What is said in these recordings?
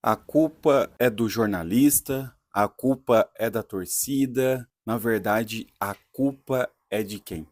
A culpa é do jornalista, a culpa é da torcida, na verdade, a culpa é de quem?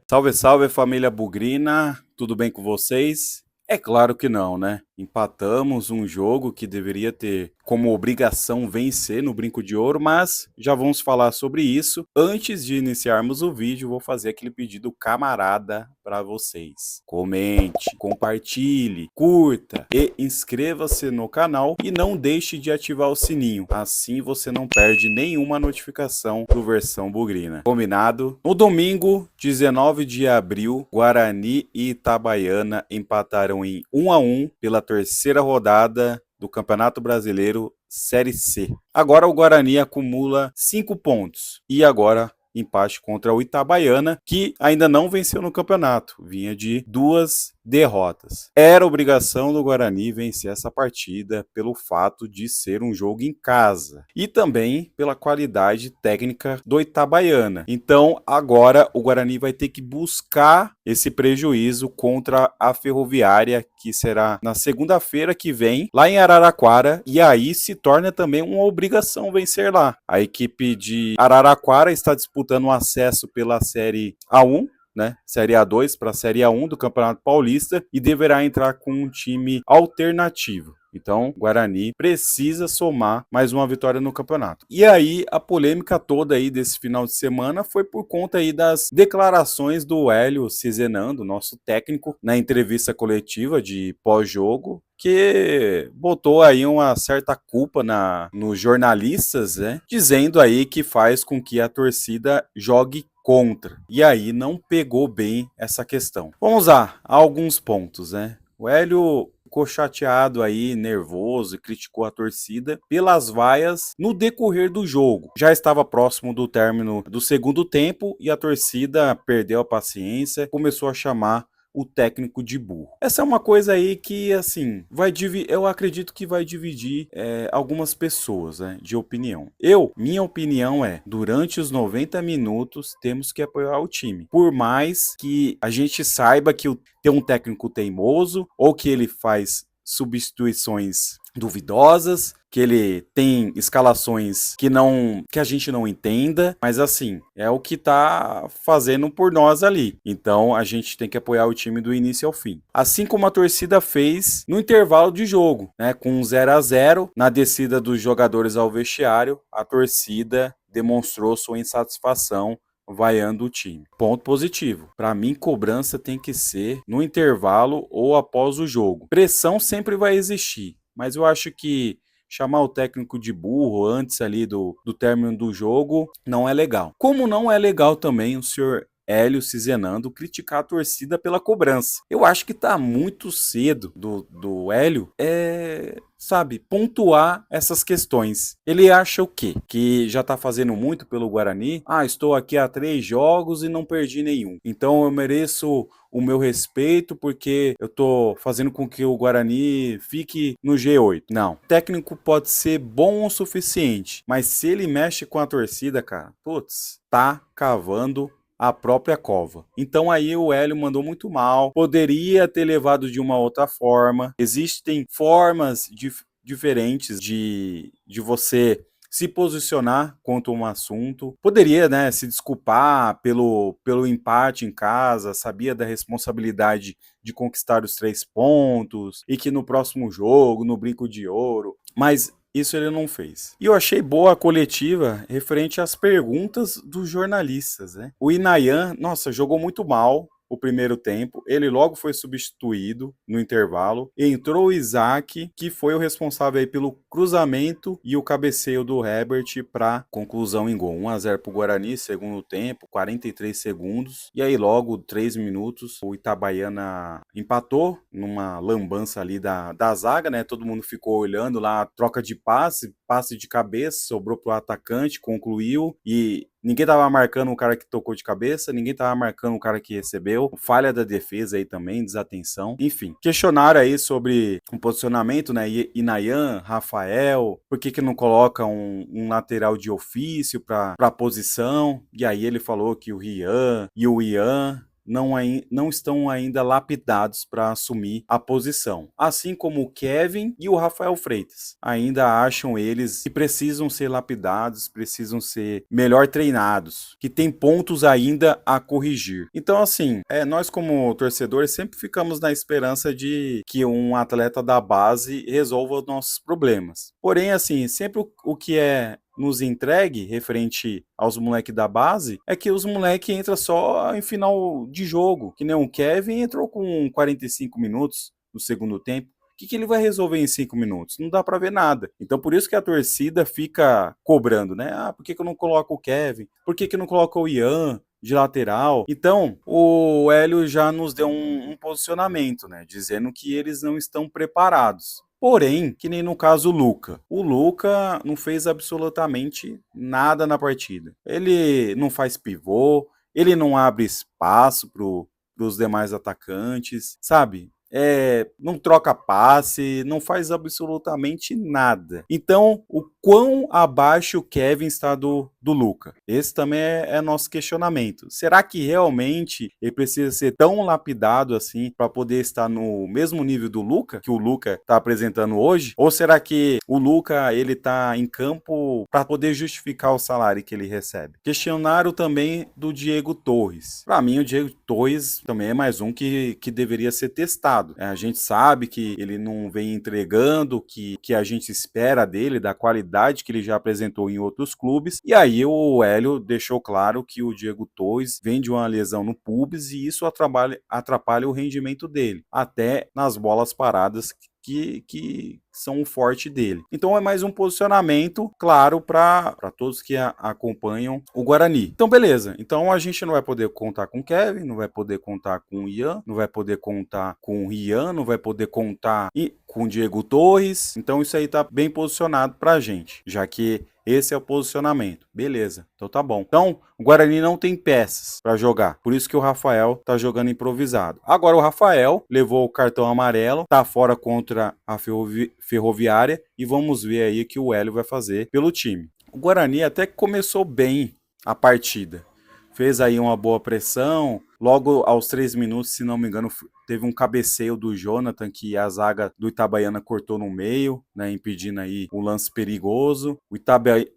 Salve, salve família Bugrina, tudo bem com vocês? É claro que não, né? Empatamos um jogo que deveria ter como obrigação vencer no Brinco de Ouro, mas já vamos falar sobre isso. Antes de iniciarmos o vídeo, vou fazer aquele pedido camarada para vocês. Comente, compartilhe, curta e inscreva-se no canal e não deixe de ativar o sininho. Assim você não perde nenhuma notificação do Versão Bugrina. Combinado? No domingo, 19 de abril, Guarani e Itabaiana empataram em 1-1 pela terceira rodada do Campeonato Brasileiro Série C. Agora o Guarani acumula 5 pontos e agora empate contra o Itabaiana, que ainda não venceu no campeonato, vinha de 2 derrotas. Era obrigação do Guarani vencer essa partida pelo fato de ser um jogo em casa e também pela qualidade técnica do Itabaiana. Então agora o Guarani vai ter que buscar esse prejuízo contra a Ferroviária, que será na segunda-feira que vem, lá em Araraquara, e aí se torna também uma obrigação vencer lá. A equipe de Araraquara está disputando o acesso pela Série A1, né, Série A2 para a Série A1 do Campeonato Paulista e deverá entrar com um time alternativo. Então, o Guarani precisa somar mais uma vitória no campeonato. E aí, a polêmica toda aí desse final de semana foi por conta aí das declarações do Hélio Cizenando, nosso técnico, na entrevista coletiva de pós-jogo, que botou aí uma certa culpa nos jornalistas, né, dizendo aí que faz com que a torcida jogue contra. E aí não pegou bem essa questão. Vamos lá, alguns pontos, né? O Hélio ficou chateado aí, nervoso e criticou a torcida pelas vaias no decorrer do jogo. Já estava próximo do término do segundo tempo e a torcida perdeu a paciência, começou a chamar o técnico de burro. Essa é uma coisa aí que, assim, eu acredito que vai dividir algumas pessoas, né, de opinião. Minha opinião é, durante os 90 minutos, temos que apoiar o time. Por mais que a gente saiba que tem um técnico teimoso ou que ele faz substituições duvidosas, que ele tem escalações que a gente não entenda, mas assim, é o que tá fazendo por nós ali. Então a gente tem que apoiar o time do início ao fim. Assim como a torcida fez no intervalo de jogo, né, com 0-0 na descida dos jogadores ao vestiário, a torcida demonstrou sua insatisfação vaiando o time. Ponto positivo. Para mim, cobrança tem que ser no intervalo ou após o jogo. Pressão sempre vai existir, mas eu acho que chamar o técnico de burro antes ali do término do jogo não é legal. Como não é legal também o senhor Hélio Cizenando criticar a torcida pela cobrança. Eu acho que tá muito cedo do Hélio sabe, pontuar essas questões. Ele acha o quê? Que já tá fazendo muito pelo Guarani? Ah, estou aqui há 3 jogos e não perdi nenhum. Então eu mereço o meu respeito porque eu tô fazendo com que o Guarani fique no G8. Não. O técnico pode ser bom o suficiente, mas se ele mexe com a torcida, cara, putz, tá cavando a própria cova. Então aí o Hélio mandou muito mal, poderia ter levado de uma outra forma. Existem formas diferentes de você se posicionar quanto a um assunto. Poderia, né, se desculpar pelo empate em casa, sabia da responsabilidade de conquistar os 3 pontos e que no próximo jogo, no Brinco de Ouro, mas isso ele não fez. E eu achei boa a coletiva referente às perguntas dos jornalistas, né? O Inayan, nossa, jogou muito mal o primeiro tempo, ele logo foi substituído no intervalo, entrou o Isaac, que foi o responsável aí pelo cruzamento e o cabeceio do Herbert para conclusão em gol. 1-0 para o Guarani, segundo tempo, 43 segundos, e aí logo 3 minutos o Itabaiana empatou numa lambança ali da zaga, né? Todo mundo ficou olhando lá, troca de passe de cabeça, sobrou pro atacante, concluiu e ninguém tava marcando o cara que tocou de cabeça, ninguém tava marcando o cara que recebeu. Falha da defesa aí também, desatenção. Enfim, questionaram aí sobre o posicionamento, né? Inayan, Rafael, por que não coloca um lateral de ofício pra posição? E aí ele falou que o Rian e o Ian não estão ainda lapidados para assumir a posição. Assim como o Kevin e o Rafael Freitas. Ainda acham eles que precisam ser lapidados, precisam ser melhor treinados, que tem pontos ainda a corrigir. Então, assim, nós como torcedores sempre ficamos na esperança de que um atleta da base resolva os nossos problemas. Porém, assim, sempre o que nos entregue, referente aos moleques da base, é que os moleques entram só em final de jogo, que nem o Kevin entrou com 45 minutos no segundo tempo. O que ele vai resolver em 5 minutos? Não dá para ver nada. Então, por isso que a torcida fica cobrando, né? Ah, por que eu não coloco o Kevin? Por que eu não coloco o Ian de lateral? Então, o Hélio já nos deu um posicionamento, né? Dizendo que eles não estão preparados. Porém, que nem no caso o Luca. O Luca não fez absolutamente nada na partida. Ele não faz pivô, ele não abre espaço para os demais atacantes, sabe? Não troca passe, não faz absolutamente nada. Então, o quão abaixo o Kevin está do Luca? Esse também é nosso questionamento. Será que realmente ele precisa ser tão lapidado assim para poder estar no mesmo nível do Luca, que o Luca está apresentando hoje? Ou será que o Luca ele está em campo para poder justificar o salário que ele recebe? Questionário também do Diego Torres. Para mim, o Diego Torres também é mais um que deveria ser testado. A gente sabe que ele não vem entregando o que a gente espera dele, da qualidade que ele já apresentou em outros clubes. E aí o Hélio deixou claro que o Diego Torres vem de uma lesão no pubis e isso atrapalha o rendimento dele, até nas bolas paradas que são o forte dele. Então é mais um posicionamento claro para todos que acompanham o Guarani. Então beleza, então a gente não vai poder contar com o Kevin, não vai poder contar com o Ian, não vai poder contar com o Rian, não vai poder contar com o Diego Torres. Então isso aí tá bem posicionado pra gente, já que esse é o posicionamento. Beleza, então tá bom. Então, o Guarani não tem peças para jogar. Por isso que o Rafael tá jogando improvisado. Agora o Rafael levou o cartão amarelo, tá fora contra a Ferroviária e vamos ver aí o que o Hélio vai fazer pelo time. O Guarani até que começou bem a partida. Fez aí uma boa pressão. Logo aos 3 minutos, se não me engano, teve um cabeceio do Jonathan que a zaga do Itabaiana cortou no meio, né, impedindo aí um lance perigoso. O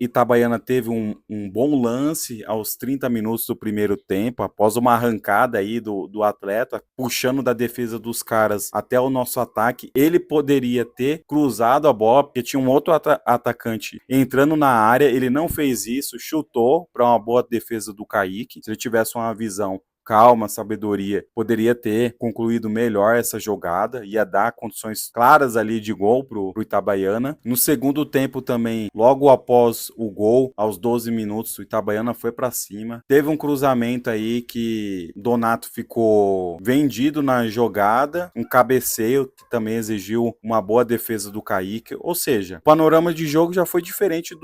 Itabaiana teve um bom lance aos 30 minutos do primeiro tempo, após uma arrancada aí do atleta, puxando da defesa dos caras até o nosso ataque. Ele poderia ter cruzado a bola, porque tinha um outro atacante entrando na área, ele não fez isso, chutou para uma boa defesa do Kaique. Se ele tivesse uma visão calma, sabedoria, poderia ter concluído melhor essa jogada, ia dar condições claras ali de gol pro Itabaiana. No segundo tempo também, logo após o gol, aos 12 minutos, o Itabaiana foi para cima. Teve um cruzamento aí que Donato ficou vendido na jogada, um cabeceio que também exigiu uma boa defesa do Kaique, ou seja, o panorama de jogo já foi diferente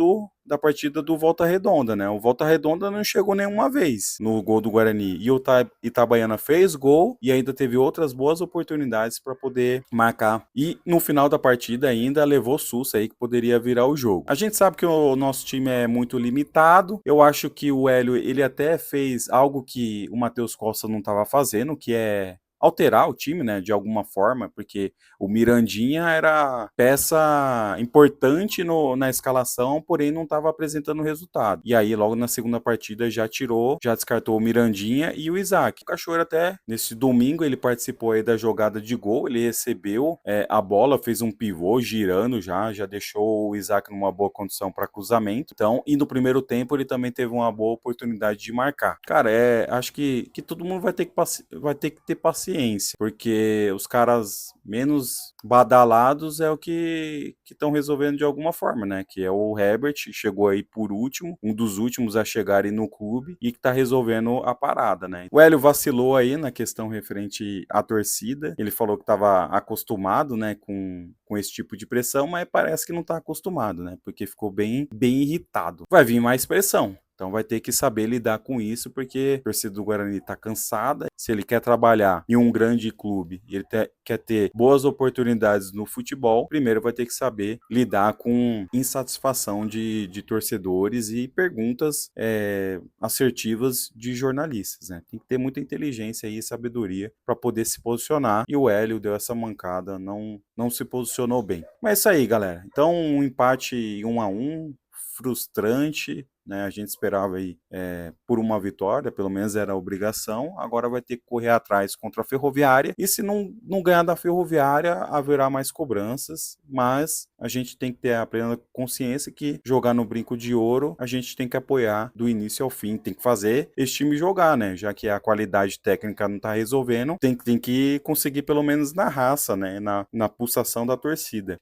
da partida do Volta Redonda, né? O Volta Redonda não chegou nenhuma vez no gol do Guarani. E o Itabaiana fez gol e ainda teve outras boas oportunidades para poder marcar. E no final da partida ainda levou susto aí que poderia virar o jogo. A gente sabe que o nosso time é muito limitado. Eu acho que o Hélio, ele até fez algo que o Matheus Costa não estava fazendo, que é alterar o time, né, de alguma forma, porque o Mirandinha era peça importante na escalação, porém não estava apresentando resultado. E aí, logo na segunda partida, já descartou o Mirandinha e o Isaac. O Cachoeira até, nesse domingo, ele participou aí da jogada de gol, ele recebeu a bola, fez um pivô girando já deixou o Isaac numa boa condição para cruzamento. Então, e no primeiro tempo, ele também teve uma boa oportunidade de marcar. Cara, acho que todo mundo vai ter que ter paciência, porque os caras menos badalados é o que estão resolvendo de alguma forma, né? Que é o Herbert, chegou aí por último, um dos últimos a chegarem no clube e que tá resolvendo a parada, né? O Hélio vacilou aí na questão referente à torcida, ele falou que estava acostumado, né, com esse tipo de pressão, mas parece que não tá acostumado, né? Porque ficou bem irritado. Vai vir mais pressão. Então vai ter que saber lidar com isso, porque a torcida do Guarani está cansada. Se ele quer trabalhar em um grande clube e ele quer ter boas oportunidades no futebol, primeiro vai ter que saber lidar com insatisfação de torcedores e perguntas assertivas de jornalistas, né? Tem que ter muita inteligência e sabedoria para poder se posicionar. E o Hélio deu essa mancada, não se posicionou bem. Mas é isso aí, galera. Então, um empate 1-1, frustrante, né? A gente esperava aí por uma vitória, pelo menos era a obrigação. Agora vai ter que correr atrás contra a Ferroviária. E se não ganhar da Ferroviária, haverá mais cobranças. Mas a gente tem que ter a plena consciência que jogar no Brinco de Ouro, a gente tem que apoiar do início ao fim. Tem que fazer esse time jogar, né? Já que a qualidade técnica não tá resolvendo, tem que conseguir pelo menos na raça, né? Na pulsação da torcida.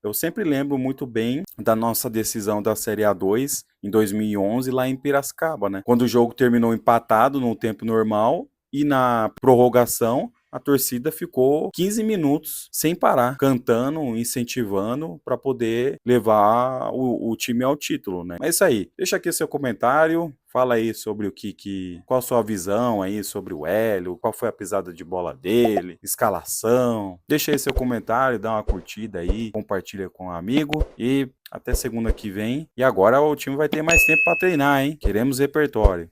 Eu sempre lembro muito bem da nossa decisão da Série A2 em 2011 lá em Piracicaba, né? Quando o jogo terminou empatado no tempo normal e na prorrogação a torcida ficou 15 minutos sem parar, cantando, incentivando para poder levar o time ao título, né? Mas é isso aí. Deixa aqui seu comentário. Fala aí sobre qual a sua visão aí sobre o Hélio, qual foi a pisada de bola dele, escalação. Deixa aí seu comentário, dá uma curtida aí, compartilha com um amigo e até segunda que vem. E agora o time vai ter mais tempo para treinar, hein? Queremos repertório.